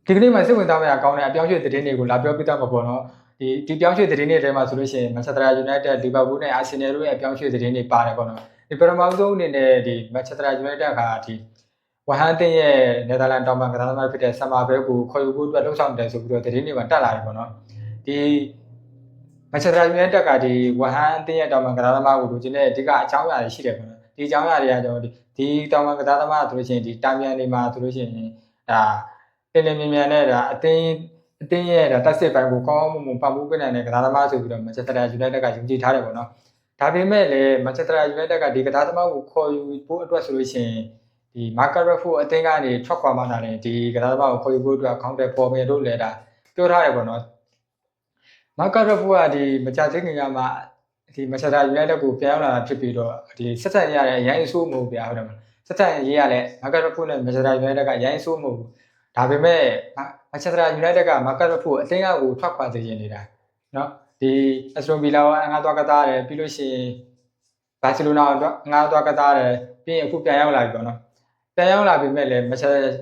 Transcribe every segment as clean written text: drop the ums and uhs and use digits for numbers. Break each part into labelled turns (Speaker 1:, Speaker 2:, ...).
Speaker 1: ဒီကနေ့မှာစိတ်ဝင်စားမယ့်အကောင်းတဲ့အပြောင်းရွှေ့သတင်းတွေကိုလာပြောပြသွားမှာပေါ့နော်ဒီပြောင်းရွှေ့သတင်းတွေထဲမှာဆိုလို့ရှိရင် Manchester United လီဗာပူးနဲ့ Arsenal တို့ရဲ့အပြောင်းရွှေ့သတင်းတွေပါတယ်ပေါ့နော်ဒီပထမဆုံးအနေနဲ့ဒီ Manchester United ကဒီဝဟန်တင်ရဲ့နယ်သာလန်တောင်ပိုင်းကစားသမားဖြစ်တဲ့ဆမ်မာဘဲကိုခေါ်ယူဖို့အတွက်လှုံ့ဆော်တယ်ဆိုပြီးတော့သတင်းတွေမှာတက်လာတယ်ပေါ့နော်ဒီ Manchester United ကဒီဝဟန်တင်ရဲ့တောင်ပိုင်းကစားသမားကိုလိုချင်တဲ့အဓိကအကြောင်းအရာတွေရှိတယ်ပေါ့နော်ဒီအကြောင်းအရာတွေကကျွန်တော်ဒီတောင်ပိုင်းကစားသမားဆိုလို့ရှိရင်ဒီတာမြန်တွေမှာဆိုလို့ရှိရင်ဒါတင်းတင်းမြန်နဲ့ဒါအတင်းရဲ့ဒါတက်စစ်ပိုင်းကိုကောင်းမွန်မွန်ပတ်မှုပေးနိုင်တဲ့ကစားသမားဆိုပြီးတော့ Manchester United ကယုံကြည်ထားတယ်ပေါ့နော်ဒါပေမဲ့လည်း Manchester United ကဒီကစားသမားကိုခေါ်ယူဖို့အတွက်ဆိုလို့ရှိရင်ဒီ Marcus Rashford အသင်းကနေထွက်ခွာမှသာလည်းဒီကစားသမားကိုခေါ်ယူဖို့အတွက်အကောင့်တွေပေါ်မယ်လို့လည်းဒါပြောထားတယ်ပေါ့နော်Marcus Rashford ကဒီမကြသေးခင်ကမှဒီ Manchester United ကိုပြန်ရောက်လာတာဖြစ်ပြီးတော့ဒီဆက်ဆက်ရတဲ့အရင်အဆိုးမဟုတ်ဗျာဟုတ်တယ်မလားဆက်ဆက်ရေးရလဲ Marcus Rashford နဲ့ Manchester United ကအရင်အဆိုးမဟုတ်ဘူးဒါပေမဲ့ Manchester United က Marcus Rashford အသင်းကိုထွက်ခွာစေချင်နေတာเนาะဒီ Aston Villa ကငါးသွားကစားတယ်ပြီးလို့ရှိရင် Barcelona အတွက်ငါးသွားကစားတယ်ပြီးရင်အခုပြန်ရောက်လာပြီပေါ့နော်ပြန်ရောက်လာပြီမဲ့လည်း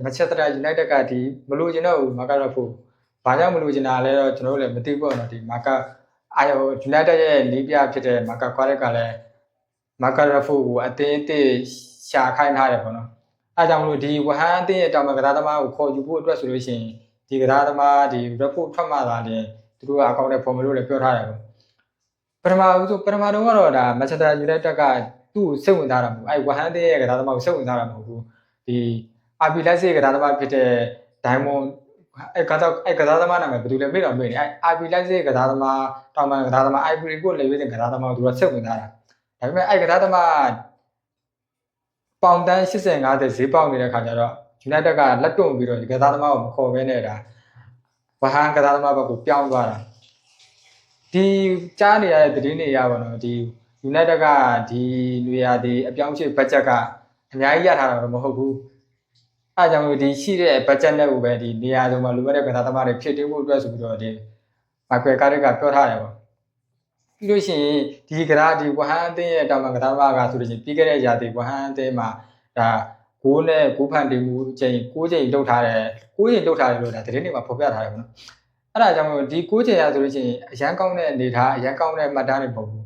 Speaker 1: Manchester United ကဒီမလို့ချင်တော့ဘူး Marcus Rashfordဘာကြောင့်မလို့ချင်တာလဲတော့ကျွန်တော်တို့လည်းမသိဘူးပေါ့နော်ဒီ Marcus United ရဲ့လီးပြဖြစ်တဲ့ Marcus Quaresma ကလည်း Marcus Rashford ကိုအသင်းတစ်ရှာခိုင်းထားတယ်ပေါ့နော်အဲကြောင့်မလို့ဒီဝဟန်အသင်းရဲ့တောင်ပိုင်းကစားသမားကိုခေါ်ယူဖို့အတွက်ဆိုလို့ရှိရင်ဒီကစားသမားဒီ Rashford ထွက်မှသာတယ်သူတို့ကအကောင့်နဲ့ပုံမလို့လည်းပြောထားတယ်ပေါ့ပထမတော့ကတော့ဒါ Manchester United ကသူ့ကိုစိတ်ဝင်စားတာမဟုတ်အဲဝဟန်အသင်းရဲ့ကစားသမားကိုစိတ်ဝင်စားတာမဟုတ်ဘူးဒီ RB Leipzig ကစားသမားဖြစ်တဲ့ Diamond ကစားသမားနာမည်ဘယ်သူလဲမေ့တော့မေ့နေRB Leipzig ကစားသမားတောင်ပိုင်းကစားသမား Ivory Coast လေဝိသင်ကစားသမားကိုသူကစိတ်ဝင်စားတာဒါပေမဲ့ကစားသမားပေါင်တန်း80-50ဈေးပေါက်နေတဲ့ခါကျတော့ United ကလက်တွန့်ပြီးတော့ဒီကစားသမားကိုမခေါ်ဘဲနဲ့ဒါဝဟန်ကစားသမားဘက်ကိုပြောင်းသွားတာဒီကြားနေရတဲ့သတင်းတွေရပါတော့ဒီ United ကဒီလူရဒီအပြောင်းအရွှေ့ဘတ်ဂျက်ကအများကြီးရထားတာတော့မဟုတ်ဘူးအဲကြောင့်ဒီရှိတဲ့ဘတ်ဂျက်နဲ့ကိုပဲဒီနေရာစုံမှာလိုအပ်တဲ့ကစားသမားတွေဖြည့်တင်းဖို့အတွက်ဆိုပြီးတော့ဒီမိုက်ကယ်ကားတွေကပြောထားတယ်ပေါ့ပြီးလို့ရှိရင်ဒီကစားဒီဝဟန်အသင်းရဲ့တောင်ပံကစားသမားကဆိုလို့ရှိရင်ပြီးခဲ့တဲ့ရာသီဝဟန်အသင်းမှာဒါ6နဲ့9ဖန်တင်မှုအချိန်6ချိန်လုပ်ထားတယ်6ချိန်လုပ်ထားတယ်လို့ဒါသတင်းတွေမှာဖော်ပြထားတယ်ပေါ့နော်အဲ့ဒါကြောင့်မို့ဒီ6ချိန်ရဆိုလို့ရှိရင်အရန်ကောင်းတဲ့အနေထားအရန်ကောင်းတဲ့မှတ်တမ်းတွေပုံဘူး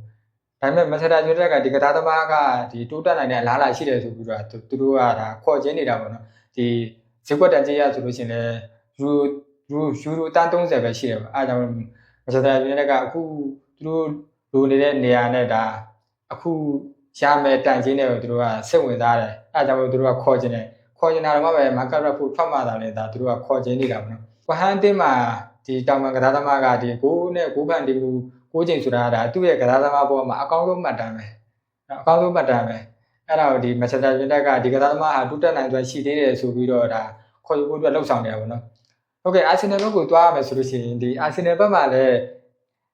Speaker 1: ဒါပေမဲ့ Manchester United ကဒီကစားသမားကဒီတိုးတက်နိုင်တဲ့အလားအလာရှိတယ်ဆိုပြီးတော့သူတို့ကဒါခေါ်ချင်းနေတာပေါ့နော်ဒီဈေးကွက်တန်ကြေးရဆိုလို့ရှိရင်လည်းယူရိုတန်း30ပဲရှိတယ်ပေါ့အဲဒါကြောင့် Manchester United ကအခုသူတို့လိုနေတဲ့နေရာနဲ့ဒါအခုရမယ်တန်ကြေးနဲ့သူတို့ကစိတ်ဝင်စားတယ်အဲဒါကြောင့်သူတို့ကခေါ်ချင်းတယ်ခေါ်ချင်းတာတော့မှပဲ Marcus Rashford ထွက်မှသာလေဒါသူတို့ကခေါ်ချင်းနေတာပေါ့နော်ဝဟန်အသင်းမှာဒီတောင်ပံကစားသမားကဒီ6နဲ့9ဖန်တင်မှု6ချိန်ဆိုတာဒါသူ့ရဲ့ကစားသမားပေါ်မှာအကောင်းဆုံးမှတ်တမ်းပဲအကောင်းဆုံးမှတ်တမ်းပဲအဲ့ဒါကိုဒီ Manchester United ကဒီကစားသမားဟာတူတက်နိုင်စွာရှိသေးတယ်ဆိုပြီးတော့ဒါခေါ်ယူဖို့အတွက်လှုပ်ဆောင်နေတာပေါ့နော်ဟုတ်ကဲ့ Arsenal ဘက်ကိုသွားရမယ်ဆိုလို့ရှိရင်ဒီ Arsenal ဘက်မှာလည်း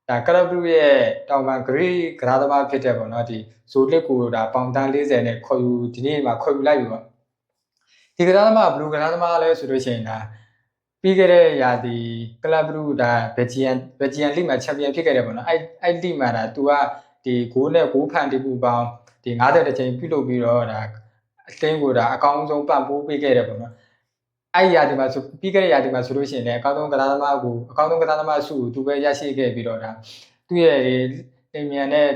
Speaker 1: ဒါ Club Brugge ရဲ့တောင်ပံ Great ကစားသမားဖြစ်တဲ့ပေါ့နော်ဒီဇိုလစ်ကိုဒါပေါင်တန်း40နဲ့ခေါ်ယူဒီနေ့မှာခေါ်ယူလိုက်ပြီပေါ့ဒီကစားသမားဘလူးကစားသမားလည်းဆိုလို့ရှိရင်ဒါပြီးခဲ့တဲ့ရာသီ Club Brugge ဒါ Belgian League မှာချန်ပီယံဖြစ်ခဲ့တယ်ပေါ့နော်အဲ့ League မှာဒါသူကဒီ6နဲ့6ဖန်တီးမှုပေါင်းဒီ50တချိန်ပြုလုပ်ပြီးတော့ဒါအသင်းကိုဒါအကောင်းဆုံးပံ့ပိုးပေးခဲ့တယ်ပေါ့နော်အဲ့ရာဒီမှာဆိုပြီးခဲ့တဲ့ရာဒီမှာဆိုလို့ရှိရင်လည်းအကောင်းဆုံးကစားသမားဆုကိုသူပဲရရှိခဲ့ပြီးတော့ဒါသူ့ရဲ့တင်မြန်တဲ့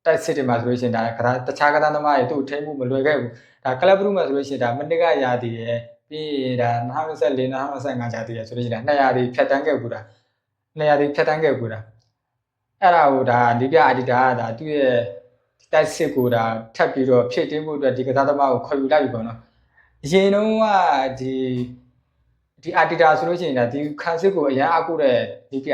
Speaker 1: တိုက်စစ်တွေမှာဆိုလို့ရှိရင်ဒါတခြားကစားသမားတွေသူ့ထိမှုမလွယ်ခဲ့ဘူးဒါ Club Brugge မှာဆိုလို့ရှိရင်ဒါမနစ်ကရာဒီရဲ့ပြီးဒါ2024-2025ရာသီရဲ့ဆိုလို့ရှိရင်2ရာသီဖြတ်တန်းခဲ့ဘူးဒါ2ရာသီဖြတ်တန်းခဲ့ဘူးဒါအဲ့ဒါကိုဒါဒီပြအဒီတာကဒါသူ့ရဲ့တိုက်စစ်ကိုဒါထပ်ပြီးတော့ဖြည့်တင်းဖို့အတွက်ဒီကစားသမားကိုခေါ်ယူလိုက်ပြီပေါ့နော်အရင်တုန်းကဒီအာတီတာဆိုလို့ရှိရင်ဒါဒီခန်းစစ်ကိုအရန်အကုတဲ့ဒီပြ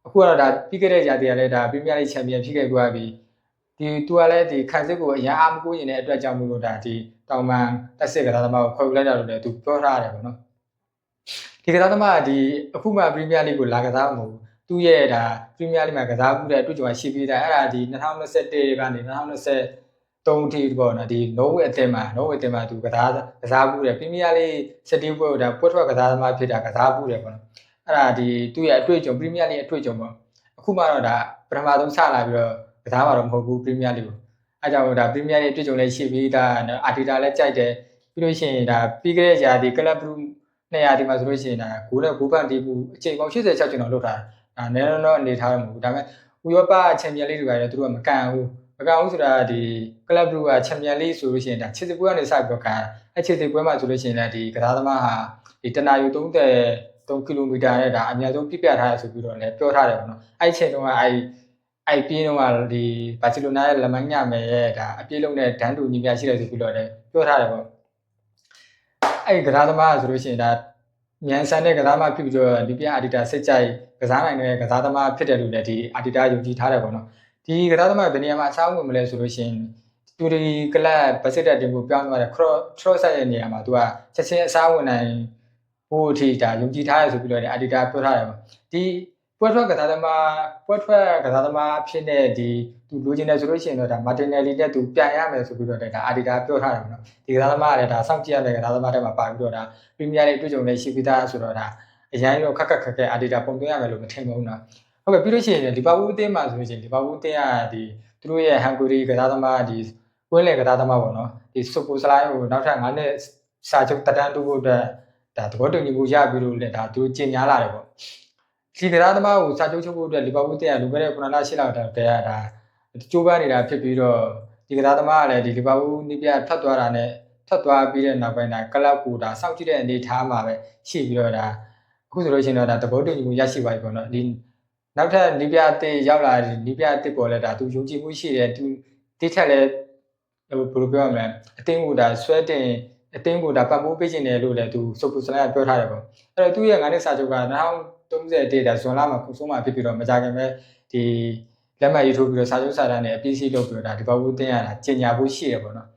Speaker 1: အခုကတော့ဒါပြီးခဲ့တဲ့ရာသီကလည်းဒါပရီးမီးယားလိချန်ပီယံဖြစ်ခဲ့သွားပြီဒီသူကလည်းဒီခန်းစစ်ကိုအရန်အမကိုရင်တဲ့အတွက်ကြောင့်မို့လို့ဒါဒီတောင်ပံတက်စစ်ကစားသမားကိုခေါ်ယူလိုက်တာလို့လည်းသူပြောထားရတယ်ပေါ့နော်ဒီကစားသမားကဒီအခုမှပရီးမီးယားလိကိုလာကစားမှာမဟုတ်ဘူးသူ့ရဲ့ဒါပရီးမီးယားလိမှာကစားမှုတဲ့အတွေ့အကြုံရှိပြီးသားအဲ့ဒါဒီ2021ကနေ2023ထိပေါ့နော်ဒီနိုဝေအသင်းမှာသူကစားမှုတဲ့ပရီးမီးယားလိ7ပွဲဒါပွဲထွက်ကစားသမားဖြစ်တာကစားမှုတယ်ပေါ့နော်အဲ့ဒါဒီသူ့ရဲ့အတွေ့အကြုံပရီးမီးယားလိအတွေ့အကြုံပေါ့အခုမှတော့ဒါပထမဆုံးစလာပြီးတော့ကစားမှာတော့မဟုတ်ဘူးပရီးမီးယားလိပေါ့အဲ့ကြောင့်ဒါပရီးမီးယားလိအတွေ့အကြုံလည်းရှိပြီးသားအာတီတာလည်းကြိုက်တယ်ပြီးလို့ရှိရင်ဒါပြီးခဲ့တဲ့ရာသီ Club Brugge 200ဒီမှာဆိုလို့ရှိရင်ဒါဂိုးနဲ့ဂိုးပန်တီးမှုအချိန်ပေါင်း86ကျွန်တော်လုပ်ထားတာနည်းနည်းတော့အနေထားရမှာဘူးဒါပေမဲ့ဥရောပချန်ပီယံလိတွေပါတယ်သူတို့ကမကန်ဘူးဆိုတာဒီကလပ်ဘလူးကချန်ပီယံလိဆိုလို့ရှိရင်ဒါခြေစစ်ပွဲကနေစပြီးတော့ကန်ခြေစစ်ပွဲမှာဆိုလို့ရှိရင်လည်းဒီကစားသမားဟာဒီတနာယူ3ကီလိုမီတာနဲ့ဒါအများဆုံးပြပြထားရဆိုပြီးတော့လည်းပြောထားတယ်ပေါ့နော်အဲ့ချိန်တုန်းကအဲ့ပြင်းတော့ကဒီဘာစီလိုနာရဲ့လက်မညမယ်ရဲ့ဒါအပြေးလုံးနဲ့ဒန်းတူညီမျှရှိတယ်ဆိုပြီးတော့လည်းပြောထားတယ်ပေါ့အဲ့ကစားသမားဆိုလို့ရှိရင်ဒါမြန်ဆန်တဲ့ကစားသမားဖြစ်ပြီးတော့ဒီပြအာဒီတာစစ်ကြိုက်ကစားနိုင်တဲ့ကစားသမားဖြစ်တယ်လို့လည်းဒီအာဒီတာယုံကြည်ထားတယ်ပေါ့နော်ဒီကစားသမားဘယ်နေရာမှာအစားဝင်မလဲဆိုလို့ရှိရင်တူဒီကလပ်ဘစစ်တက်တင်ကိုပြောင်းသွားတယ်cross ရဲ့နေရာမှာသူကချက်ချင်းအစားဝင်နိုင်ဖို့အထိဒါယုံကြည်ထားရဆိုပြီးတော့အာဒီတာပြောထားတယ်ပေါ့ဒီပွဲထွက်ကစားသမားဖြစ်တဲ့ဒီသူလိုချင်တယ်ဆိုလို့ရှိရင်တော့ဒါမာတင်နယ်လီနဲ့သူပြန်ရမယ်ဆိုပြီးတော့ဒါအာဒီတာပြောထားတယ်ပေါ့နော်ဒီကစားသမားကလည်းဒါစောင့်ကြည့်ရတဲ့ကစားသမားတွေမှာပါပြီးတော့ဒါပရီးမီးယားလိတွေ့ကြုံနဲ့ရှိပြီးသားဆိုတော့ဒါအရင်တော့ခက်အာဒီတာပုံသွင်းရမယ်လို့မထင်ဘူးနော်ဟုတ်ကဲ့ပြီးလို့ရှိရင်လီဗာပူးအသင်းမှာဆိုလို့ရှိရင်လီဗာပူးအသင်းကဒီသူတို့ရဲ့ဟန်ဂူရီကစားသမားဒီကွင်းလေကစားသမားပေါ့နော်ဒီဆိုပိုစလိုင်းကိုနောက်ထပ်9နှစ်စာချုပ်တက်တန်းတူဖို့အတွက်ဒါသဘောတူညီမှုရပြီးလို့လည်းဒါသူကျင်ညာလာတယ်ပေါ့ဒီကစားသမားကိုစာချုပ်ချုပ်ဖို့အတွက်လီဗာပူးအသင်းကလူခဲ့တဲ့9လ8လတည်းကဒါကြိုးပမ်းနေတာဖြစ်ပြီးတော့ဒီကစားသမားကလည်းဒီလီဗာပူးနီးပြထွက်သွားပြီးတဲ့နောက်ပိုင်းဒါကလပ်ကိုဒါစောင့်ကြည့်တဲ့အနေထားမှာပဲရှိပြီးတော့ဒါအခုဆိုလို့ရှိရင်တော့ဒါသဘောတူညီမှုရရှိပါပြီပေါ့နော်ဒီနောက်ထပ်နီးပြအသစ်ရောက်လာနီးပြအသစ်ပေါ်လဲဒါသူယုံကြည်မှုရှိတယ်သူတိထက်လဲဘယ်လိုပြောရမလဲအသင်းကိုဒါဆွဲတင်အသင်းကိုဒါပတ်မိုးပေးခြင်းတယ်လို့လည်းသူဆိုပူစလိုင်းကပြောထားတယ်ပေါ့အဲ့တော့သူရဲ့9နှစ်စာချုပ်က2030ဒါဇွန်လမှာကုန်ဆုံးမှာဖြစ်ပြီးတော့မကြခင်ပဲဒီလက်မှတ်ရေးထိုးပြီးတော့စာချုပ်စာတမ်းနဲ့အပြည့်အစုံလုပ်ပြီးတော့ဒါဒီဘောက်ဘူးတင်ရတာကျင်ညာဖို့ရှိရပေါ့နော်